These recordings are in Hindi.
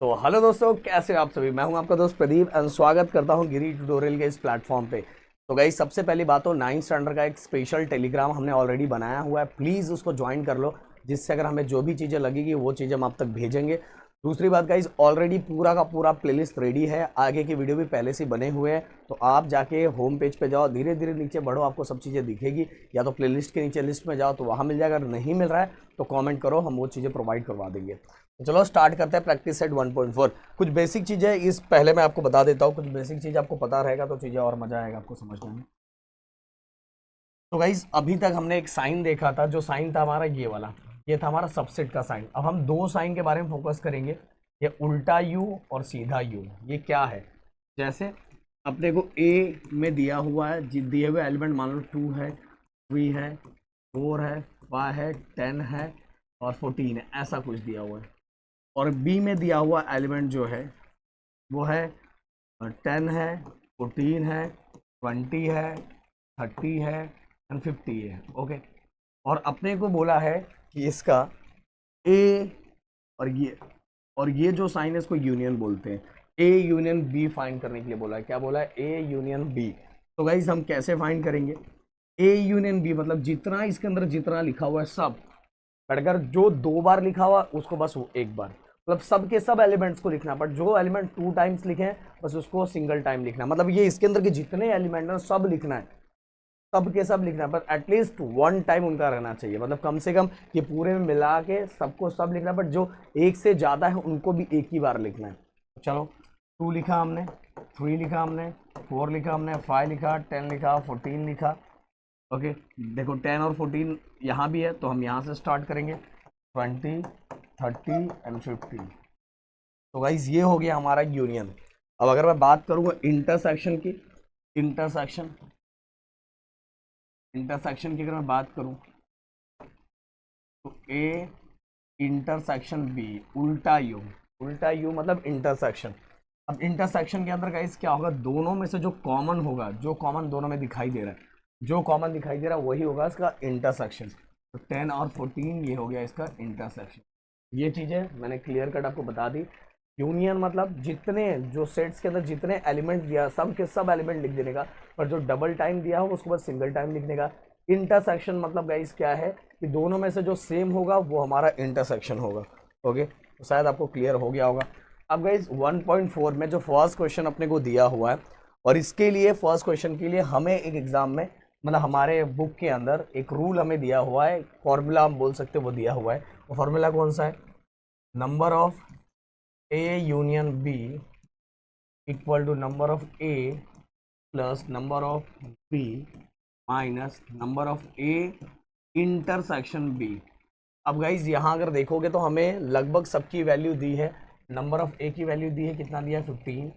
तो हेलो दोस्तों, कैसे हो आप सभी। मैं हूं आपका दोस्त प्रदीप एंड स्वागत करता हूं गिरी ट्यूटोरियल के इस प्लेटफॉर्म पे। तो गाइस, सबसे पहली बात तो 9th स्टैंडर्ड का एक स्पेशल टेलीग्राम हमने ऑलरेडी बनाया हुआ है, प्लीज़ उसको ज्वाइन कर लो, जिससे अगर हमें जो भी चीज़ें लगेगी वो चीज़ें हम आप तक भेजेंगे। दूसरी बात गाइस, ऑलरेडी पूरा का पूरा प्लेलिस्ट रेडी है, आगे की वीडियो भी पहले से बने हुए हैं, तो आप जाके होम पेज पे जाओ, धीरे धीरे नीचे बढ़ो, आपको सब चीज़ें दिखेगी। या तो प्लेलिस्ट के नीचे लिस्ट में जाओ तो वहाँ मिल जाएगा, अगर नहीं मिल रहा है तो कॉमेंट करो, हम वो चीज़ें प्रोवाइड करवा देंगे। तो चलो स्टार्ट करते हैं प्रैक्टिस सेट 1.4। कुछ बेसिक चीज़ें इस पहले मैं आपको बता देता हूँ, कुछ बेसिक चीज़ आपको पता रहेगा तो चीज़ें और मज़ा आएगा आपको समझने में। तो गाइज, अभी तक हमने एक साइन देखा था, जो साइन था हमारा ये वाला, ये था हमारा सबसेट का साइन। अब हम दो साइन के बारे में फोकस करेंगे, ये उल्टा यू और सीधा यू। ये क्या है? जैसे अपने को ए में दिया हुआ है, दिए हुए एलिमेंट मान लो 2 है, 3 है, 4 है, 5 है, 10 है और 14 है, ऐसा कुछ दिया हुआ है। और बी में दिया हुआ एलिमेंट जो है वो है 10 है, 14 है, 20 है, 30 है एंड 50 है। ओके, और अपने को बोला है कि इसका ए और ये जो साइन है इसको यूनियन बोलते हैं। ए यूनियन बी फाइंड करने के लिए बोला है। क्या बोला है? A union B. तो गाइस, हम कैसे फाइंड करेंगे ए यूनियन बी? मतलब जितना इसके अंदर जितना लिखा हुआ है सब, अगर जो 2 बार लिखा हुआ उसको बस वो 1 बार, मतलब सब के सब एलिमेंट्स को लिखना। बट जो एलिमेंट 2 टाइम्स लिखे हैं बस उसको सिंगल टाइम लिखना। मतलब ये इसके अंदर के जितने एलिमेंट हैं सब लिखना है, सब के सब लिखना है, पर एटलीस्ट 1 टाइम उनका रहना चाहिए। मतलब कम से कम ये पूरे में मिला के सबको सब लिखना है, बट जो एक से ज़्यादा है उनको भी एक ही बार लिखना है। चलो, 2 लिखा हमने, 3 लिखा हमने, 4 लिखा हमने, 5 लिखा, 10 लिखा, 14 लिखा। ओके, देखो 10 और 14 यहाँ भी है, तो हम यहाँ से स्टार्ट करेंगे 20, 30 एंड 50। तो गाइज, ये हो गया हमारा यूनियन। अब अगर मैं बात करूँगा इंटरसेक्शन की, इंटरसेक्शन इंटरसेक्शन की अगर मैं बात करूँ तो ए इंटरसेक्शन बी, उल्टा यू मतलब इंटरसेक्शन। अब इंटरसेक्शन के अंदर गाइस क्या होगा? दोनों में से जो कॉमन होगा, जो कॉमन दोनों में दिखाई दे रहा है, जो कॉमन दिखाई दे रहा है वही होगा इसका इंटरसेक्शन। तो 10 और 14 ये हो गया इसका इंटरसेक्शन। ये चीज़ें मैंने क्लियर कट आपको बता दी। यूनियन मतलब जितने जो सेट्स के अंदर जितने एलिमेंट दिया सब के सब एलिमेंट लिख देने का, पर जो डबल टाइम दिया हो उसको बस सिंगल टाइम लिखने का। इंटरसेक्शन मतलब गाइस क्या है कि दोनों में से जो सेम होगा वो हमारा इंटरसेक्शन होगा। ओके, तो शायद आपको क्लियर हो गया होगा। अब गाइस 1.4 में जो फर्स्ट क्वेश्चन अपने को दिया हुआ है, और इसके लिए फर्स्ट क्वेश्चन के लिए हमें एक एग्जाम में, मतलब हमारे बुक के अंदर एक रूल हमें दिया हुआ है, फॉर्मूला हम बोल सकते हैं, वो दिया हुआ है। वो फॉर्मूला कौन सा है? Number of A union B equal to number of A plus number of B minus number of A intersection B. अब गाइज यहाँ अगर देखोगे तो हमें लगभग सबकी वैल्यू दी है। नंबर ऑफ ए की वैल्यू दी है, कितना दिया है? 15।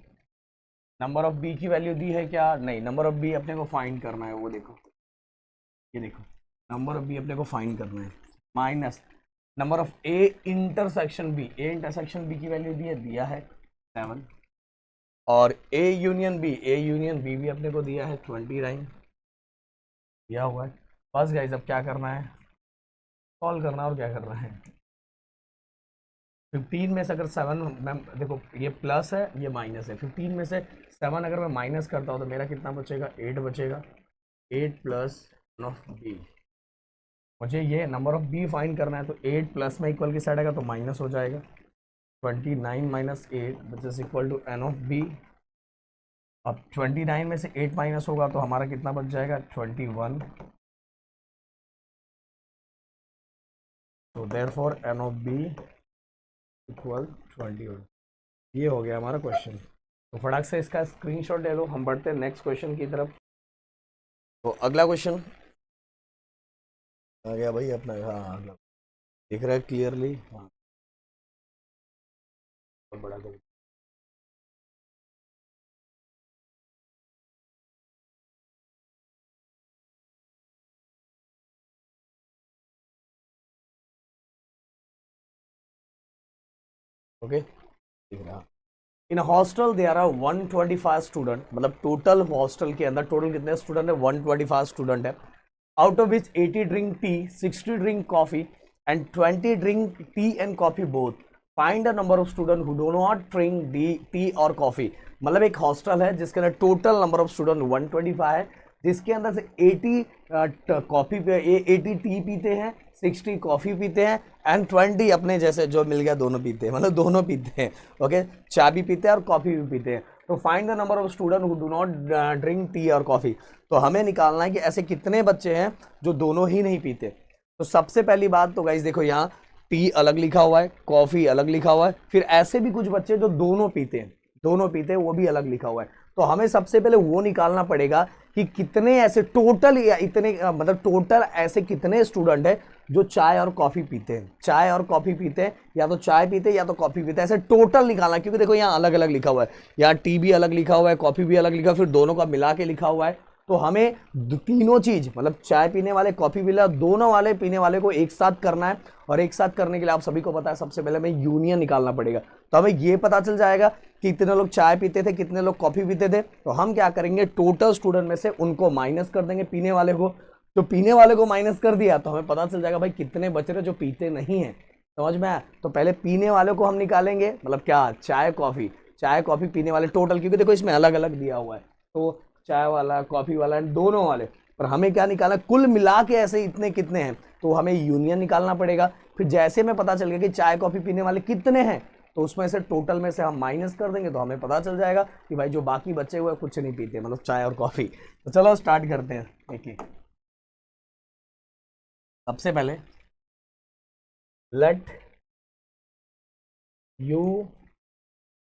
नंबर ऑफ बी की वैल्यू दी है क्या? नहीं, नंबर ऑफ बी अपने को फाइंड करना है, वो देखो, ये देखो, नंबर ऑफ बी अपने को फाइंड करना है, minus number of A intersection B. A intersection B की वैल्यू दी है, दिया है 7। और ए यूनियन बी भी अपने को दिया है 29, दिया हुआ है। बस गाइज, अब क्या करना है? सॉल्व करना है, और क्या करना है? 15 में से अगर 7, मैं देखो ये प्लस है ये माइनस है, 15 में से 7 अगर मैं माइनस करता हूँ तो मेरा कितना बचेगा? 8 बचेगा। 8 प्लस ऑफ बी, मुझे ये नंबर ऑफ बी फाइंड करना है, तो 8 प्लस में इक्वल की साइड आएगा तो माइनस हो जाएगा। 29 minus 8 which is equal to n of B. अब 29 में से 8 माइनस होगा तो हमारा कितना बच जाएगा? 21। तो therefore n of B equal 21। ये हो गया हमारा क्वेश्चन। तो फटाक से इसका स्क्रीनशॉट ले लो, हम बढ़ते हैं नेक्स्ट क्वेश्चन की तरफ। तो अगला क्वेश्चन आ गया भाई अपना, हाँ अगला दिख रहा है क्लियरली, हाँ बहुत बड़ा कर। ओके, दिख रहा। In hostel there are 125 student, मतलब टोटल हॉस्टल के अंदर टोटल कितने स्टूडेंट है? 125 स्टूडेंट है। Out of which 80 drink tea, 60 drink coffee and 20 drink tea and coffee both. Find the number of student who do not drink tea और कॉफी। मतलब एक हॉस्टल है जिसके अंदर टोटल नंबर ऑफ स्टूडेंट 125 है, जिसके अंदर से 80 कॉफी पे 80 टी पीते हैं, 60 कॉफी पीते हैं एंड 20 अपने जैसे जो मिल गया दोनों पीते हैं, मतलब दोनों पीते हैं। ओके, चाय भी पीते हैं और कॉफी भी पीते हैं। तो find the number of student who do not drink tea और कॉफी। तो हमें निकालना है कि ऐसे कितने बच्चे हैं जो दोनों ही नहीं पीते। तो सबसे पहली बात तो गाइस देखो, यहाँ टी अलग लिखा हुआ है, कॉफी अलग लिखा हुआ है, फिर ऐसे भी कुछ बच्चे जो दोनों पीते हैं, दोनों पीते हैं वो भी अलग लिखा हुआ है। तो हमें सबसे पहले वो निकालना पड़ेगा कि कितने ऐसे टोटल या इतने मतलब टोटल ऐसे कितने स्टूडेंट है जो चाय और कॉफी पीते हैं, चाय और कॉफी पीते हैं, या तो चाय पीते हैं या तो कॉफी पीते हैं, ऐसे टोटल निकालना। क्योंकि देखो यहाँ अलग अलग लिखा हुआ है, यहाँ टी भी अलग लिखा हुआ है, कॉफी भी अलग लिखा हुआ है, फिर दोनों का मिला के लिखा हुआ है। तो हमें तीनों चीज मतलब चाय पीने वाले, कॉफी पीने वाले, दोनों वाले पीने वाले को एक साथ करना है। और एक साथ करने के लिए आप सभी को पता है सबसे पहले हमें यूनियन निकालना पड़ेगा। तो हमें ये पता चल जाएगा कि कितने लोग चाय पीते थे, कितने लोग कॉफी पीते थे। तो हम क्या करेंगे, टोटल स्टूडेंट में से उनको माइनस कर देंगे पीने वाले को। तो पीने वाले को माइनस कर दिया तो हमें पता चल जाएगा भाई कितने बच रहे जो पीते नहीं है। समझ में आया? तो पहले पीने वाले को हम निकालेंगे, मतलब क्या, चाय कॉफी पीने वाले टोटल, क्योंकि देखो इसमें अलग अलग दिया हुआ है। तो चाय वाला, कॉफी वाला, दोनों वाले। पर हमें क्या निकालना, कुल मिला के ऐसे इतने कितने हैं, तो हमें यूनियन निकालना पड़ेगा। फिर जैसे में पता चल गया कि चाय कॉफी पीने वाले कितने हैं, तो उसमें से टोटल में से हम माइनस कर देंगे, तो हमें पता चल जाएगा कि भाई जो बाकी बचे हुए कुछ नहीं पीते, मतलब चाय और कॉफी। तो चलो स्टार्ट करते हैं। देखिए सबसे पहले let you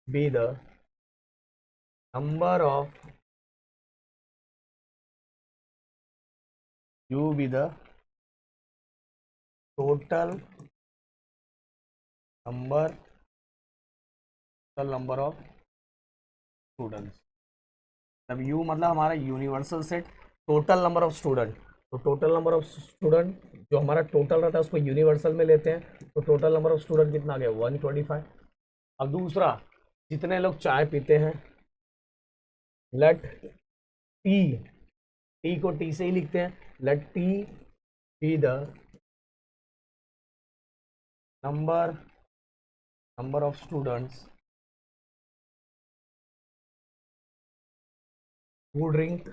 B the number of you be the total number of students. अब यू मतलब हमारा universal set, total number of student. तो टोटल नंबर ऑफ स्टूडेंट जो हमारा टोटल रहता है उसको यूनिवर्सल में लेते हैं। तो टोटल नंबर ऑफ स्टूडेंट कितना आ गया, 125। अब दूसरा, जितने लोग चाय पीते हैं, लेट टी, टी को टी से ही लिखते हैं, let T be the number of students who drink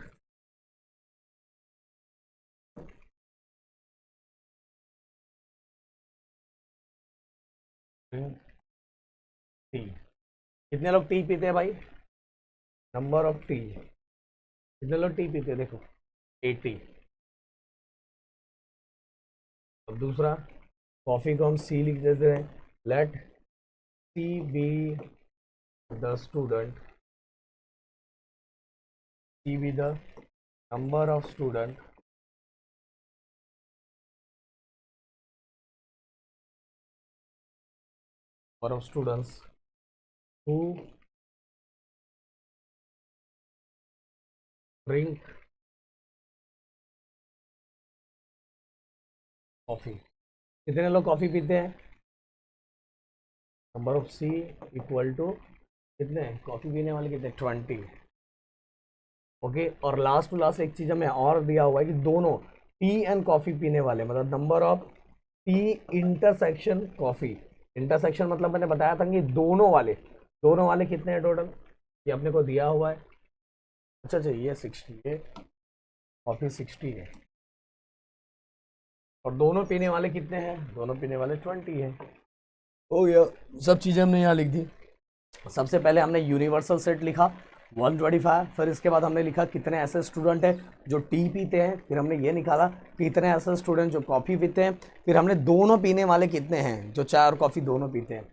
tea. कितने लोग टी पीते हैं भाई, नंबर ऑफ टी, कितने लोग टी पीते हैं देखो 80। अब दूसरा, कॉफी को हम सी लिख देते हैं, let C be the student, C be the number of student number of students who drink coffee. कितने लोग कॉफी पीते हैं, number of C equal to कितने, कॉफी पीने वाले कितने, 20। ओके, और लास्ट टू लास्ट एक चीज हमें और दिया हुआ है कि दोनों टी एंड कॉफी पीने वाले, मतलब number of T intersection coffee. Intersection मतलब मैंने बताया था कि दोनों वाले कितने हैं टोटल, ये अपने को दिया हुआ है। अच्छा अच्छा, ये 60 है, कॉफी 60 है, और दोनों पीने वाले कितने हैं, दोनों पीने वाले 20 है। हो गया, सब चीज़ें हमने यहाँ लिख दी। सबसे पहले हमने यूनिवर्सल सेट लिखा 125, फिर इसके बाद हमने लिखा कितने ऐसे स्टूडेंट हैं जो टी पीते हैं, फिर हमने ये निकाला कि कितने ऐसे स्टूडेंट जो कॉफ़ी पीते हैं, फिर हमने दोनों पीने वाले कितने हैं जो चाय और कॉफ़ी दोनों पीते हैं।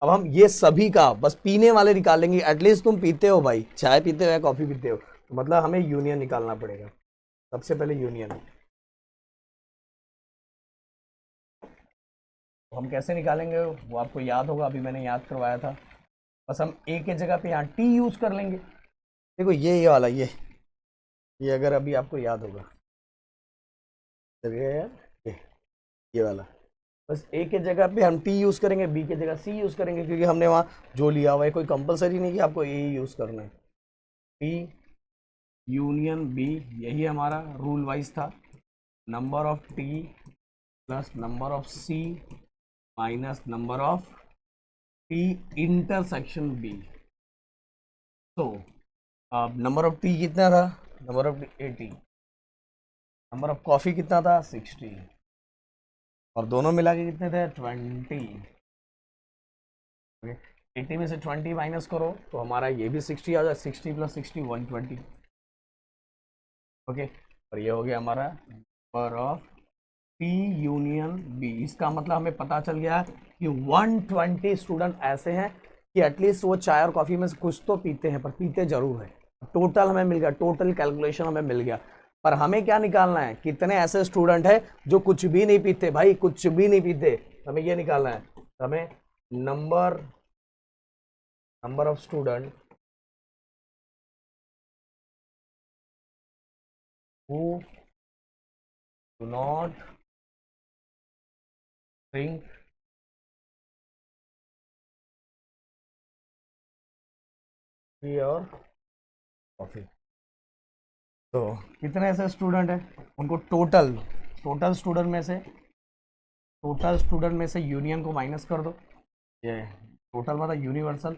अब हम ये सभी का बस पीने वाले निकालेंगे। एटलीस्ट तुम पीते हो भाई, चाय पीते हो या कॉफ़ी पीते हो, तो मतलब हमें यूनियन निकालना पड़ेगा। सबसे पहले यूनियन, तो हम कैसे निकालेंगे वो आपको याद होगा, अभी मैंने याद करवाया था। बस हम ए के जगह पे यहाँ टी यूज़ कर लेंगे। देखो ये वाला ये अगर अभी आपको याद होगा, ये वाला, बस ए के जगह पे हम टी यूज़ करेंगे, बी के जगह सी यूज़ करेंगे, क्योंकि हमने वहाँ जो लिया हुआ है, कोई कंपलसरी नहीं कि आपको ए ही यूज़ करना है। टी यूनियन बी, यही हमारा रूल वाइज था। Number of T plus number of C minus number of T intersection B. तो अब नंबर ऑफ टी कितना था, number of T 80, number of coffee कितना था 60, और दोनों मिला के कितने थे 20। 80 में से 20 माइनस करो तो हमारा ये भी 60 आ जाए, 60 प्लस 60 120। ओके, और ये हो गया हमारा number of T union B. इसका मतलब हमें पता चल गया कि 120 स्टूडेंट ऐसे हैं कि एटलीस्ट वो चाय और कॉफी में से कुछ तो पीते हैं, पर पीते जरूर है। टोटल हमें मिल गया, टोटल कैलकुलेशन हमें मिल गया। पर हमें क्या निकालना है, कितने ऐसे स्टूडेंट है जो कुछ भी नहीं पीते, भाई कुछ भी नहीं पीते, हमें ये निकालना है। हमें number number of student who do not drink T और कॉफी। तो कितने ऐसे स्टूडेंट हैं, उनको टोटल टोटल स्टूडेंट में से टोटल स्टूडेंट में से यूनियन को माइनस कर दो। ये टोटल मतलब यूनिवर्सल,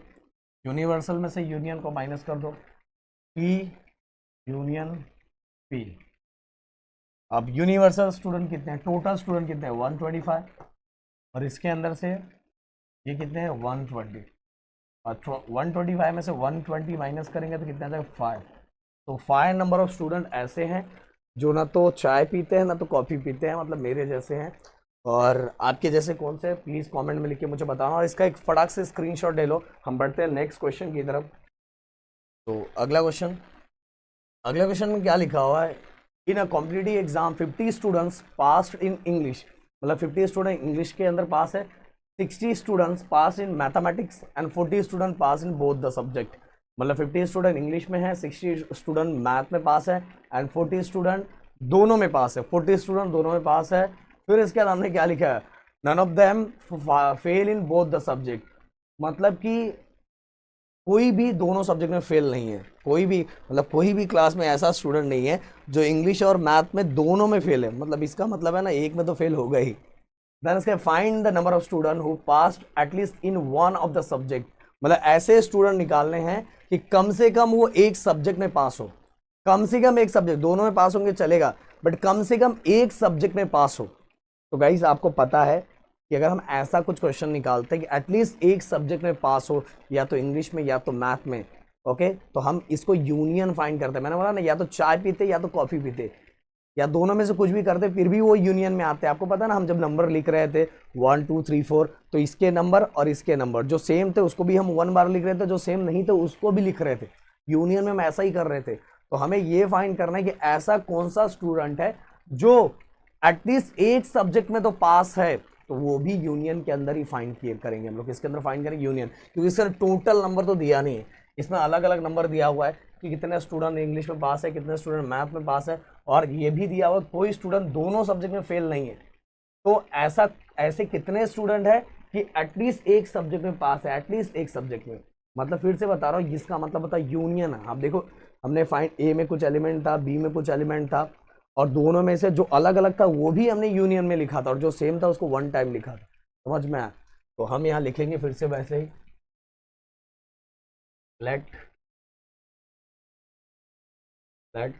यूनिवर्सल में से यूनियन को माइनस कर दो, पी यूनियन पी। अब यूनिवर्सल स्टूडेंट कितने हैं, टोटल स्टूडेंट कितने हैं 125, और इसके अंदर से ये कितने हैं 120, और 125 में से 120 माइनस करेंगे तो कितना आ जाएगा 5। तो 5 नंबर ऑफ स्टूडेंट ऐसे हैं जो ना तो चाय पीते हैं ना तो कॉफ़ी पीते हैं, मतलब मेरे जैसे हैं। और आपके जैसे कौन से, प्लीज़ कमेंट में लिख के मुझे बताना, और इसका एक फटाक से स्क्रीनशॉट ले लो। हम बढ़ते हैं नेक्स्ट क्वेश्चन की तरफ। तो अगला क्वेश्चन में क्या लिखा हुआ है, in a competitive exam 50 students passed in English, मतलब 50 स्टूडेंट इंग्लिश के अंदर पास है, 60 students pass in mathematics and 40 student pass in both the subject. मतलब 50 स्टूडेंट इंग्लिश में है, 60 स्टूडेंट मैथ में पास है, एंड 40 स्टूडेंट दोनों में पास है, 40 स्टूडेंट दोनों में पास है। फिर इसके बाद हमने क्या लिखा है, none of them fail in both the subject, मतलब कि कोई भी दोनों सब्जेक्ट में फेल नहीं है, कोई भी, मतलब कोई भी क्लास में ऐसा स्टूडेंट नहीं है जो इंग्लिश और मैथ में दोनों में फेल है। मतलब इसका मतलब है ना, एक में तो फेल होगा ही। देन इसके find the number of student who passed at least in one of the subject, मतलब ऐसे स्टूडेंट निकालने हैं कि कम से कम वो एक सब्जेक्ट में पास हो, कम से कम एक सब्जेक्ट, दोनों में पास होंगे चलेगा, बट कम से कम एक सब्जेक्ट में पास हो। तो गाइस आपको पता है कि अगर हम ऐसा कुछ क्वेश्चन निकालते हैं कि एटलीस्ट एक सब्जेक्ट में पास हो, या तो इंग्लिश में या तो मैथ में, ओके, तो हम इसको यूनियन फाइंड करते हैं। मैंने बोला ना, या तो चाय पीते या तो कॉफी पीते, या दोनों में से कुछ भी करते, फिर भी वो यूनियन में आते हैं। आपको पता है ना, हम जब नंबर लिख रहे थे 1 2 3 4, तो इसके नंबर और इसके नंबर जो सेम थे उसको भी हम 1 बार लिख रहे थे, जो सेम नहीं थे उसको भी लिख रहे थे। यूनियन में हम ऐसा ही कर रहे थे। तो हमें ये फाइंड करना है कि ऐसा कौन सा स्टूडेंट है जो एटलीस्ट एक सब्जेक्ट में तो पास है, तो वो भी यूनियन के अंदर ही फाइंड किए करेंगे हम लोग। इसके अंदर फाइंड करेंगे यूनियन, क्योंकि इसका टोटल नंबर तो दिया नहीं है, इसमें अलग अलग नंबर दिया हुआ है कि कितने स्टूडेंट इंग्लिश में पास है, कितने स्टूडेंट मैथ में पास है, और ये भी दिया हुआ कोई स्टूडेंट दोनों सब्जेक्ट में फेल नहीं है। तो ऐसे कितने स्टूडेंट है कि एटलीस्ट एक सब्जेक्ट में पास है, एटलीस्ट एक सब्जेक्ट में। मतलब फिर से बता रहा हूँ, इसका मतलब होता है यूनियन है। आप देखो, हमने फाइंड ए में कुछ एलिमेंट था, बी में कुछ एलिमेंट था, और दोनों में से जो अलग अलग था वो भी हमने यूनियन में लिखा था, और जो सेम था उसको वन टाइम लिखा था। समझ में आया? तो हम यहाँ लिखेंगे फिर से वैसे ही, let let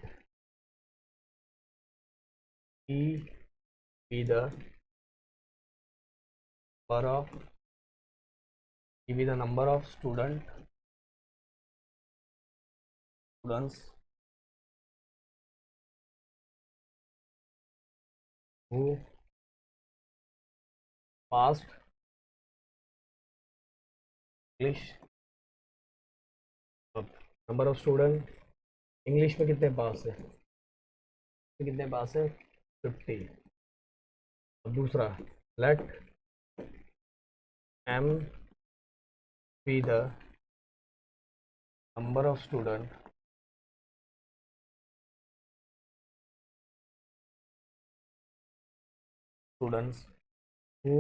E B the number of be the number of students who passed English। Number of student English में कितने पास है, कितने पास है 50। और दूसरा, late m be the number of students who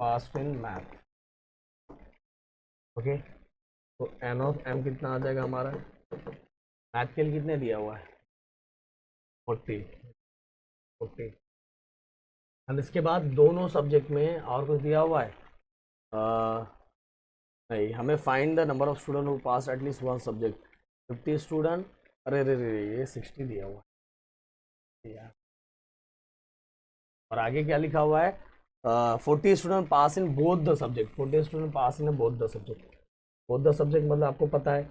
passed in math। Okay, तो n ऑफ m कितना आ जाएगा हमारा, मैथ के लिए कितने दिया हुआ है 40 40, एंड इसके बाद दोनों सब्जेक्ट में और कुछ दिया हुआ है नहीं, हमें find the number of student who pass at least one subject. 50 student, अरे रे रे ये 60 दिया हुआ है यार। और आगे क्या लिखा हुआ है, 40 student pass in both the subject. 40 student pass in both the subject. Both the subject मतलब आपको पता है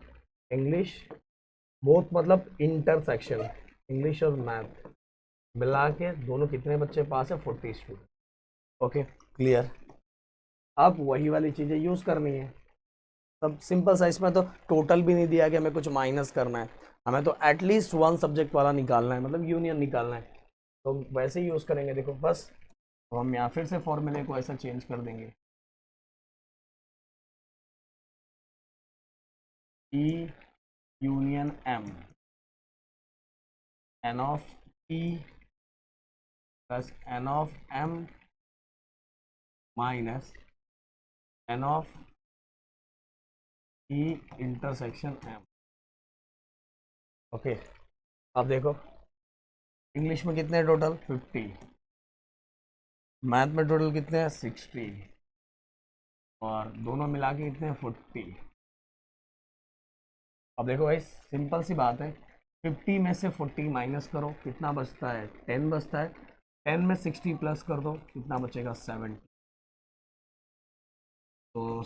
इंग्लिश, बोथ मतलब इंटरसेक्शन, इंग्लिश और मैथ मिला के दोनों कितने बच्चे पास है, 40 स्टूडेंट। Okay clear. अब वही वाली चीज़ें यूज़ करनी है, सब सिंपल सा। इसमें तो टोटल भी नहीं दिया कि हमें कुछ माइनस करना है, हमें तो एटलीस्ट वन सब्जेक्ट वाला निकालना है, मतलब यूनियन निकालना है। तो वैसे ही यूज़ करेंगे, देखो बस। तो हम यहाँ फिर से फॉर्मूले को ऐसा चेंज कर देंगे, E union M, n of E plus n of M minus n of E intersection M. Okay अब देखो इंग्लिश में कितने टोटल 50, मैथ में टोटल कितने हैं 60, और दोनों मिला के कितने हैं 40। अब देखो भाई सिंपल सी बात है, 50 में से 40 माइनस करो, कितना बचता है 10 बचता है। 10 में 60 प्लस कर दो, कितना बचेगा 70। तो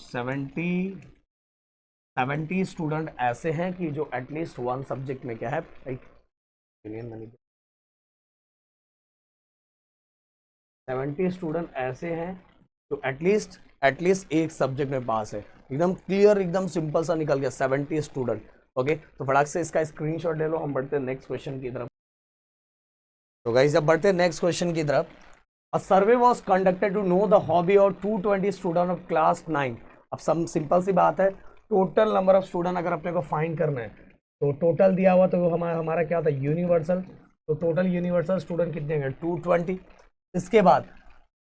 70 स्टूडेंट ऐसे हैं कि जो एटलीस्ट वन सब्जेक्ट में क्या है भाई, यूनियन मनी। 70 स्टूडेंट ऐसे हैं जो एटलीस्ट एक सब्जेक्ट में पास है। एकदम क्लियर, एकदम सिंपल सा निकल गया 70 स्टूडेंट। ओके तो फटाक से इसका स्क्रीनशॉट ले लो, हम बढ़ते हैं नेक्स्ट क्वेश्चन की तरफ। तो गाइस जब बढ़ते हैं नेक्स्ट क्वेश्चन की तरफ, a survey was conducted to know the hobby of 220 student of class 9। अब सब सिंपल सी बात है, टोटल नंबर ऑफ स्टूडेंट अगर अपने को फाइंड करना है तो टोटल दिया हुआ तो हमारा क्या होता है यूनिवर्सल। तो टोटल यूनिवर्सल स्टूडेंट कितने हैं 220। इसके बाद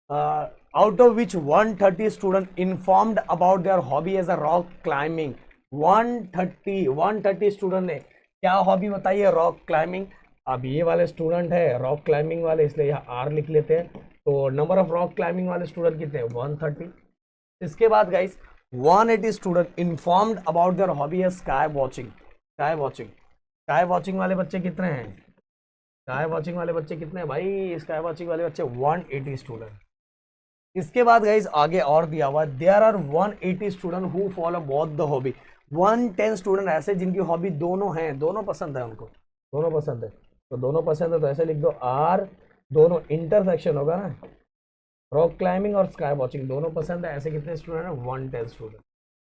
out of which 130 student informed about their hobby as a rock climbing. 130 student ने क्या हॉबी बताई है, रॉक क्लाइंबिंग। अब ये वाले स्टूडेंट है रॉक क्लाइंबिंग वाले, इसलिए यहाँ आर लिख लेते हैं। तो नंबर ऑफ रॉक क्लाइंबिंग वाले स्टूडेंट कितने हैं 130। इसके बाद guys 180 student informed about their hobby है स्काई वॉचिंग। स्काई वॉचिंग वाले बच्चे कितने हैं, स्काई वॉचिंग वाले बच्चे कितने हैं भाई, स्काई वॉचिंग वाले बच्चे 180 स्टूडेंट। इसके बाद गाइस आगे और दिया हुआ, there are 180 student who follow both the hobby. 110 student ऐसे जिनकी हॉबी दोनों हैं, दोनों पसंद है उनको, दोनों पसंद है। तो दोनों पसंद है तो ऐसे लिख दो आर, दोनों इंटरसेक्शन होगा ना, रॉक क्लाइंबिंग और स्काई वॉचिंग दोनों पसंद है। ऐसे कितने स्टूडेंट है 110 स्टूडेंट।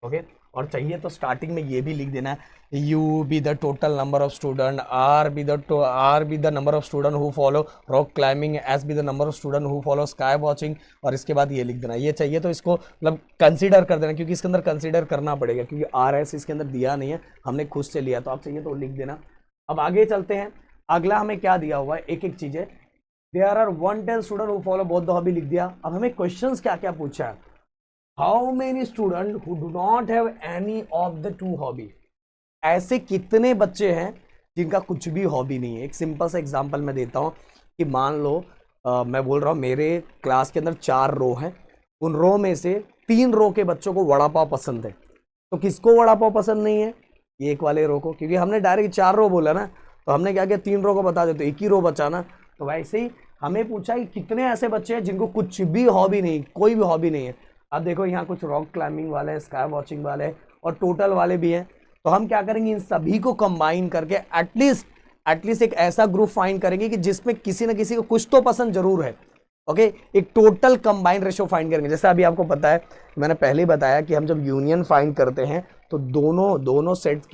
ओके और चाहिए तो स्टार्टिंग में ये भी लिख देना है, you be the total number of student, R B the number of student who follow rock climbing, S B the number of student who follow sky watching. और इसके बाद ये लिख देना, ये चाहिए तो इसको मतलब कंसीडर कर देना, क्योंकि इसके अंदर कंसीडर करना पड़ेगा, क्योंकि आर एस इसके अंदर दिया नहीं है, हमने खुद से लिया। तो आप चाहिए तो लिख देना। अब आगे चलते हैं, अगला हमें क्या दिया हुआ है, एक एक चीजें। There are 110 student who follow both the hobby लिख दिया। अब हमें क्वेश्चंस क्या क्या पूछा है, how many student who do not have any of the two hobby. ऐसे कितने बच्चे हैं जिनका कुछ भी हॉबी नहीं है। एक सिंपल सा एग्जांपल मैं देता हूं कि मान लो मैं बोल रहा हूं मेरे क्लास के अंदर 4 रो हैं, उन रो में से 3 रो के बच्चों को वड़ा पाव पसंद है। तो किसको वड़ा पाव पसंद नहीं है, एक वाले रो को, क्योंकि हमने डायरेक्ट 4 रो बोला ना, तो हमने क्या किया 3 रो को बता दे तो एक ही रो बचा ना। तो वैसे ही हमें पूछा कि कितने ऐसे बच्चे हैं जिनको कुछ भी हॉबी नहीं, कोई भी हॉबी नहीं है। अब देखो यहाँ कुछ रॉक क्लाइंबिंग वाले हैं, स्काई वॉचिंग वाले हैं और टोटल वाले भी हैं। तो हम क्या करेंगे, इन सभी को कंबाइन करके एटलीस्ट एक ऐसा ग्रुप फाइंड करेंगे कि जिसमें किसी न किसी को कुछ तो पसंद जरूर है। ओके एक टोटल कंबाइन रेशो फाइंड करेंगे। जैसे अभी आपको पता है, मैंने पहले ही बताया कि हम जब यूनियन फाइंड करते हैं तो दोनों सेट्स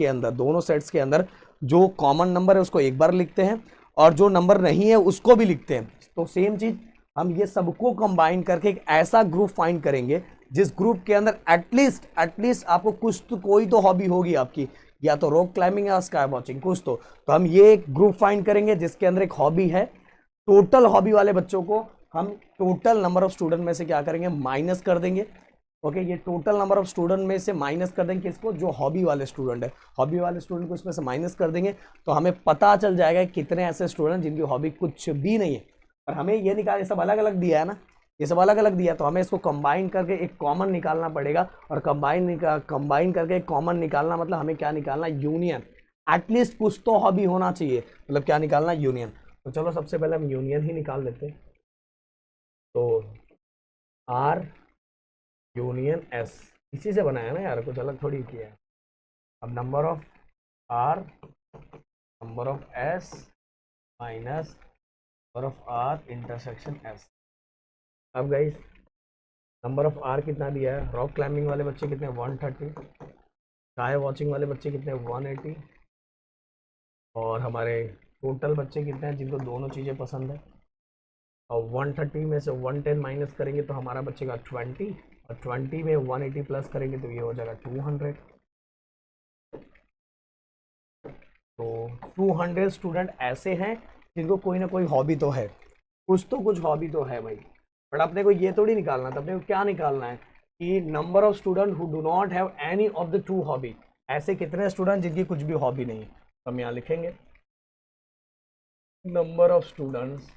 के अंदर जो कॉमन नंबर है उसको एक बार लिखते हैं और जो नंबर नहीं है उसको भी लिखते हैं। तो सेम चीज हम ये सबको कंबाइन करके एक ऐसा ग्रुप फाइंड करेंगे जिस ग्रुप के अंदर एटलीस्ट आपको कुछ तो कोई तो हॉबी होगी आपकी, या तो रॉक क्लाइंबिंग या स्काई वॉचिंग कुछ तो हम ये एक ग्रुप फाइंड करेंगे जिसके अंदर एक हॉबी है। टोटल हॉबी वाले बच्चों को हम टोटल नंबर ऑफ स्टूडेंट में से क्या करेंगे, माइनस कर देंगे। ओके ये टोटल नंबर ऑफ स्टूडेंट में से माइनस कर देंगे किसको, जो हॉबी वाले स्टूडेंट है, हॉबी वाले स्टूडेंट को इसमें से माइनस कर देंगे। तो हमें पता चल जाएगा कितने ऐसे स्टूडेंट जिनकी हॉबी कुछ भी नहीं है। पर हमें ये निकाल, ये सब अलग अलग दिया है ना, ये सब अलग अलग दिया है, तो हमें इसको कंबाइन करके एक कॉमन निकालना पड़ेगा। और कंबाइन करके एक कॉमन निकालना मतलब हमें क्या निकालना, यूनियन। एटलीस्ट कुछ तो हॉबी होना चाहिए, मतलब क्या निकालना, यूनियन। तो चलो सबसे पहले हम यूनियन ही निकाल लेते हैं। तो आर यूनियन एस, इसी से बनाया ना यार, कुछ अलग थोड़ी किया है। अब number of R, number of S minus number of R intersection S. अब गाइस नंबर ऑफ आर कितना दिया है, रॉक क्लाइंबिंग वाले बच्चे कितने, 130, स्काई वॉचिंग वाले बच्चे कितने, 180, और हमारे टोटल बच्चे कितने हैं जिनको दोनों चीज़ें पसंद है। और 130 में से 110 माइनस करेंगे तो हमारा बचेगा 20, और 20 में 180 प्लस करेंगे तो ये हो जाएगा 200। तो 200 स्टूडेंट ऐसे हैं जिनको कोई ना कोई हॉबी तो है, कुछ हॉबी तो है भाई। बट अपने को ये थोड़ी निकालना था, अपने को क्या निकालना है कि number of student who do not have any of the two hobby. ऐसे कितने स्टूडेंट जिनकी कुछ भी हॉबी नहीं है, तो हम यहाँ लिखेंगे number of students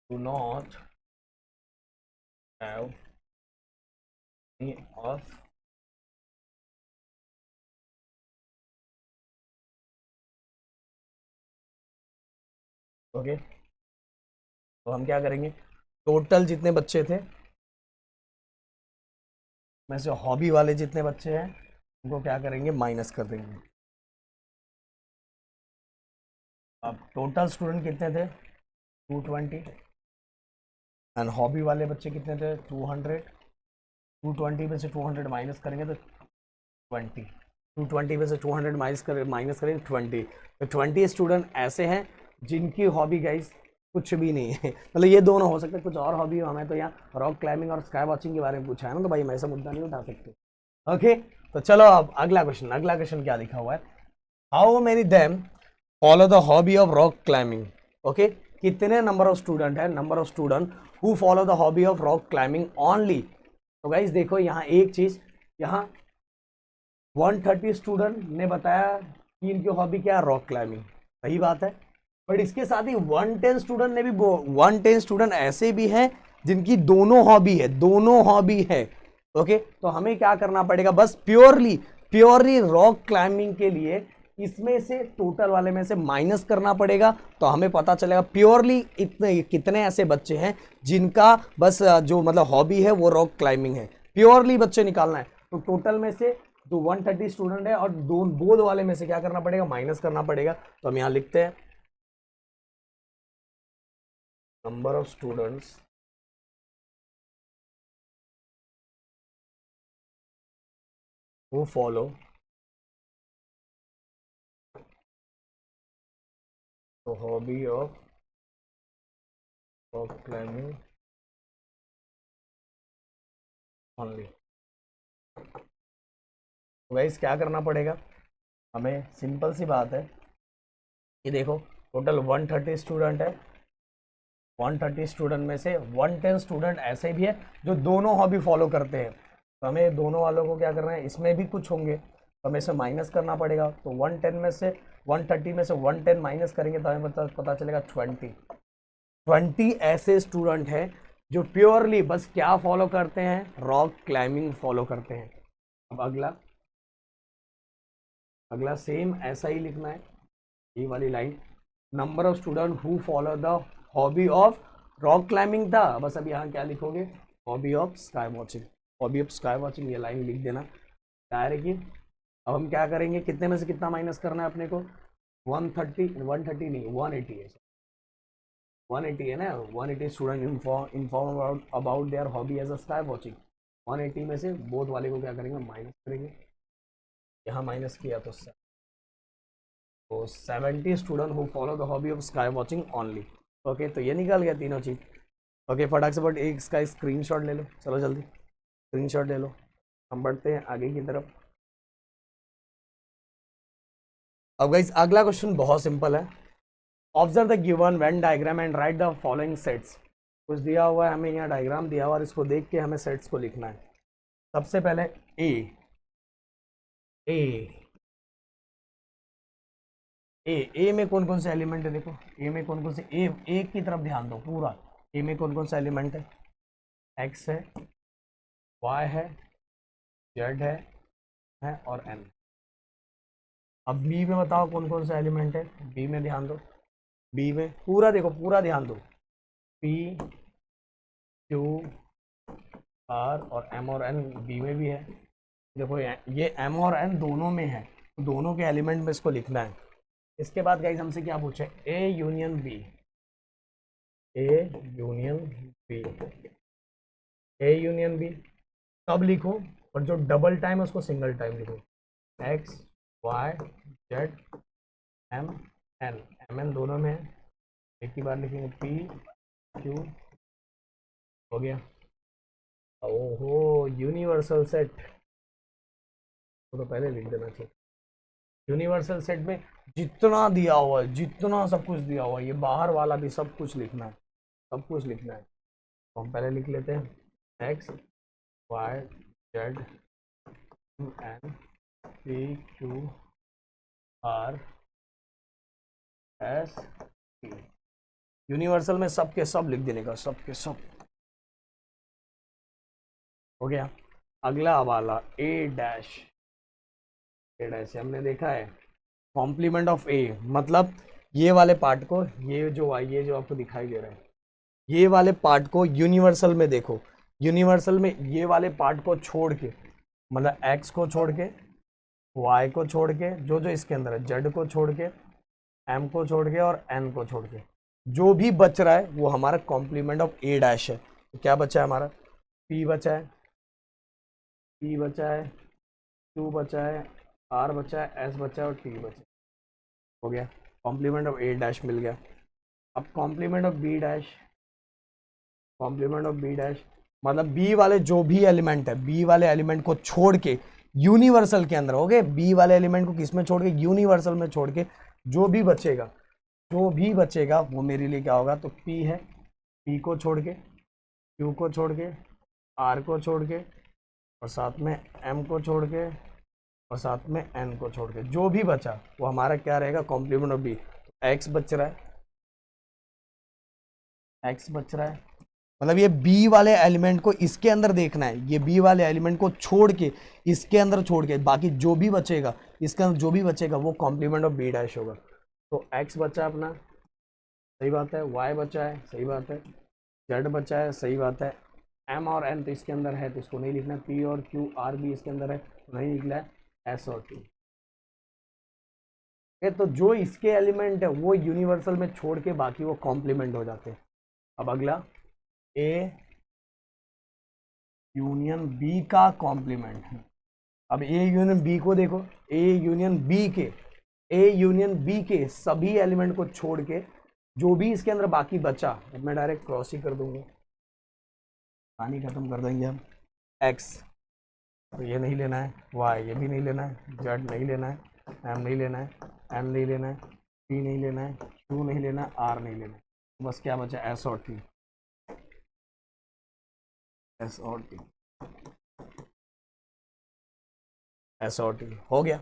do not have any of okay. तो हम क्या करेंगे, टोटल जितने बच्चे थे में से हॉबी वाले जितने बच्चे हैं उनको क्या करेंगे, माइनस कर देंगे। अब टोटल स्टूडेंट कितने थे, 220, एंड हॉबी वाले बच्चे कितने थे, 200। 220 में से 200 माइनस करेंगे तो 20, 220 में से 200 माइनस करेंगे 20। तो 20 स्टूडेंट ऐसे हैं जिनकी हॉबी गाइस कुछ भी नहीं है, मतलब ये दोनों हो सकते हैं, कुछ और हॉबी हो। हमें तो यहाँ रॉक क्लाइंबिंग और स्काई वॉचिंग के बारे में पूछा है ना, तो भाई हम ऐसा मुद्दा नहीं उठा सकते। ओके, तो चलो अब अगला क्वेश्चन, अगला क्वेश्चन क्या लिखा हुआ है, how many them follow the hobby of rock climbing. Okay, कितने नंबर ऑफ स्टूडेंट है, number of student who follow the hobby of rock climbing only. तो गाइस देखो यहाँ एक चीज, यहाँ 130 स्टूडेंट ने बताया कि इनकी हॉबी क्या है, रॉक क्लाइंबिंग, सही बात है। बट इसके साथ ही 110 स्टूडेंट ने भी 110 स्टूडेंट ऐसे भी हैं जिनकी दोनों हॉबी है, दोनों हॉबी है। ओके, तो हमें क्या करना पड़ेगा, बस प्योरली प्योरली रॉक क्लाइंबिंग के लिए इसमें से टोटल वाले में से माइनस करना पड़ेगा, तो हमें पता चलेगा प्योरली इतने कितने ऐसे बच्चे हैं जिनका बस जो मतलब हॉबी है वो रॉक क्लाइंबिंग है। प्योरली बच्चे निकालना है, तो टोटल में से जो 130 स्टूडेंट है और दो बोध वाले में से क्या करना पड़ेगा, माइनस करना पड़ेगा। तो हम यहां लिखते हैं number of students who follow the hobby of rock climbing only। तो गाइस क्या करना पड़ेगा, हमें सिंपल सी बात है कि देखो टोटल 130 स्टूडेंट है, 130 स्टूडेंट में से 110 स्टूडेंट ऐसे भी है जो दोनों हॉबी फॉलो करते हैं। तो हमें दोनों वालों को क्या करना है, इसमें भी कुछ होंगे तो हमें इसे माइनस करना पड़ेगा। तो 110 में से 130 में से 110 माइनस करेंगे तो हमें पता चलेगा 20 ऐसे स्टूडेंट हैं जो प्योरली बस क्या फॉलो करते हैं, रॉक क्लाइंबिंग फॉलो करते हैं। अब अगला अगला सेम ऐसा ही लिखना है, ये वाली line, number of student who follow the hobby of rock climbing था, बस अब यहाँ क्या लिखोगे, hobby of sky watching. Hobby of sky watching ये लाइन लिख देना डायरेक्टली। अब हम क्या करेंगे, कितने में से कितना माइनस करना है अपने को, 130 नहीं 180 है, 180 है ना, 180 student inform about their hobby as a sky watching. 180 में से बोथ वाले को क्या करेंगे, माइनस करेंगे, यहाँ माइनस किया तो 70 student who follow the hobby of sky watching only. Okay, तो ये निकल गया तीनों चीज। ओके, फटाक से फट एक इसका स्क्रीनशॉट ले लो, चलो जल्दी स्क्रीनशॉट ले लो, हम बढ़ते हैं आगे की तरफ। अब गाइस अगला क्वेश्चन बहुत सिंपल है, observe the given Venn diagram and right the following sets. कुछ दिया हुआ है हमें, यहाँ डायग्राम दिया हुआ है और इसको देख के हमें सेट्स को लिखना है। सबसे पहले ए, ए में कौन कौन से एलिमेंट है, देखो ए में कौन कौन से, ए की तरफ ध्यान दो पूरा। ए में कौन कौन सा एलिमेंट है, एक्स है, वाई है, जेड है और एन। अब बी में बताओ कौन कौन सा एलिमेंट है, बी में ध्यान दो, बी में पूरा देखो, पूरा ध्यान दो, पी क्यू आर और एम और एन बी में भी है। देखो ये एम और एन दोनों में है, दोनों के एलिमेंट में इसको लिखना है। इसके बाद गाइस हमसे क्या पूछे, A union B, A union B, A union B कब लिखो, और जो डबल टाइम है उसको सिंगल टाइम लिखो, x y z m n, m n दोनों में है, एक ही बार लिखेंगे, पी क्यू, हो गया। ओहो यूनिवर्सल सेट, तो पहले लिख देना चाहिए। यूनिवर्सल सेट में जितना दिया हुआ है, जितना सब कुछ दिया हुआ है, ये बाहर वाला भी सब कुछ लिखना है, सब कुछ लिखना है। तो हम पहले लिख लेते हैं x y z n p q r s t. Universal में सब के सब लिख देने का, सब के सब हो गया। अगला वाला ए डैश, ए डैश हमने देखा है कॉम्प्लीमेंट ऑफ ए, मतलब ये वाले पार्ट को, ये जो आपको दिखाई दे रहा है, ये वाले पार्ट को यूनिवर्सल में देखो, यूनिवर्सल में ये वाले पार्ट को छोड़ के, मतलब एक्स को छोड़ के, वाई को छोड़ के, जो जो इसके अंदर है, जेड को छोड़ के, एम को छोड़ के और एन को छोड़ के, जो भी बच रहा है वो हमारा कॉम्प्लीमेंट ऑफ ए डैश है। तो क्या बचा है हमारा, पी बचा है, पी बचा है, क्यू बचा है, आर बचा है, एस बचा है और टी बचा है, हो गया। कॉम्प्लीमेंट ऑफ ए डैश मिल गया। अब complement of B dash, complement of B dash मतलब बी वाले जो भी एलिमेंट है, बी वाले एलिमेंट को छोड़ के यूनिवर्सल के अंदर, हो गए, बी वाले एलिमेंट को किस में छोड़ के, यूनिवर्सल में छोड़ के, जो भी बचेगा, जो भी बचेगा वो मेरे लिए क्या होगा, तो पी है, पी को छोड़ के, क्यू को छोड़ के, आर को छोड़ के और साथ में एम को छोड़ के और साथ में एन को छोड़ के, जो भी बचा वो हमारा क्या रहेगा, कॉम्प्लीमेंट ऑफ बी। एक्स बच रहा है, एक्स बच रहा है, मतलब ये बी वाले एलिमेंट को इसके अंदर देखना है, ये बी वाले एलिमेंट को छोड़ के इसके अंदर छोड़ के, बाकी जो भी बचेगा इसके अंदर जो भी बचेगा वो कॉम्प्लीमेंट ऑफ बी डैश होगा। तो एक्स बचा अपना, सही बात है, वाई बचा है, सही बात है, जेड बचा है, सही बात है, एम और एन तो इसके अंदर है तो इसको नहीं लिखना, पी और क्यू आर भी इसके अंदर है तो नहीं लिखना है, एस और टी। तो जो इसके एलिमेंट है वो यूनिवर्सल में छोड़ के बाकी वो कॉम्प्लीमेंट हो जाते हैं। अब अगला ए यूनियन बी का कॉम्प्लीमेंट है। अब ए यूनियन बी को देखो, ए यूनियन बी के, ए यूनियन बी के सभी एलिमेंट को छोड़ के जो भी इसके अंदर बाकी बचा, अब मैं डायरेक्ट क्रॉस ही कर दूंगा, पानी खत्म कर देंगे हम। एक्स तो ये नहीं लेना है, वाई ये भी नहीं लेना है, जेड नहीं लेना है, एम नहीं लेना है, एन नहीं लेना है, पी नहीं लेना है, क्यू नहीं लेना है, आर नहीं लेना है, बस क्या बचा, एस और टी, एस और टी, एस और टी हो गया।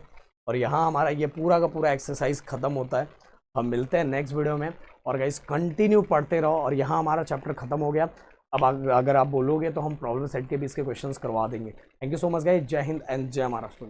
और यहाँ हमारा ये पूरा का पूरा एक्सरसाइज खत्म होता है। हम मिलते हैं नेक्स्ट वीडियो में, और गाइस कंटिन्यू पढ़ते रहो। और यहाँ हमारा चैप्टर खत्म हो गया। अब अगर आप बोलोगे तो हम प्रॉब्लम सेट के भी इसके क्वेश्चंस करवा देंगे। Thank you so much guys, जय हिंद एंड जय महाराष्ट्र।